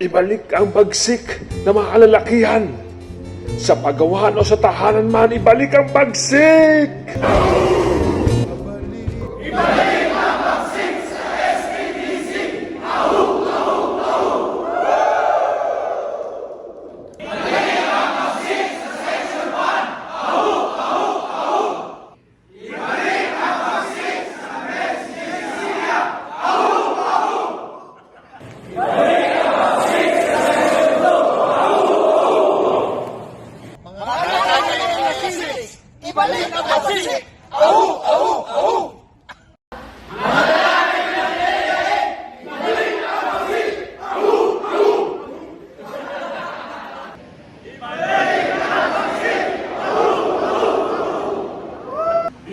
Ibalik ang bagsik na mga kalalakihan. Sa pagawahan o sa tahanan man, ibalik ang bagsik! Ibalik ang bagsik! Ahu! Ahu! Ahu!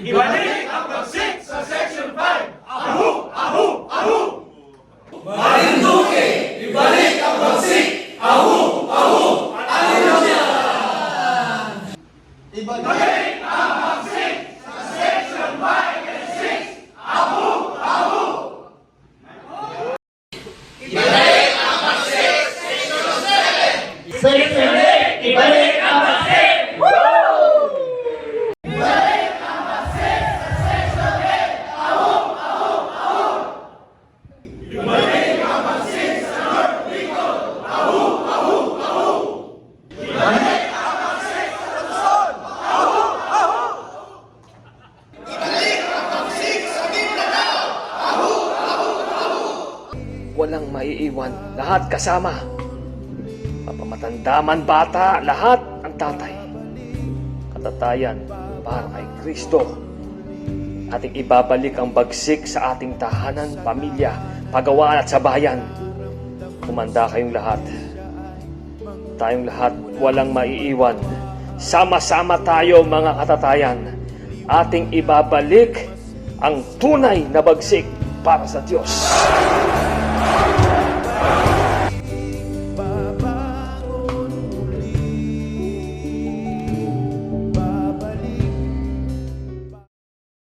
Ibalik ang bagsik sa Section 5! Ahu! Ahu! Ahu! Marinduque! Ibalik ang bagsik! Ahu! Ahu! Hallelujah! Ibalik ang bagsik sa Section 5 and 6! Ahu! Ahu! Ibalik ang bagsik! Section 7! Section 8! Ibalik ang bagsik! Walang maiiwan, lahat kasama. Mapamatanda man bata, lahat ang tatay. Katatayan para kay Kristo. Ating ibabalik ang bagsik sa ating tahanan, pamilya, pagawaan at sa bayan. Kumanda kayong lahat. Tayong lahat walang maiiwan. Sama-sama tayo mga katatayan. Ating ibabalik ang tunay na bagsik para sa Diyos.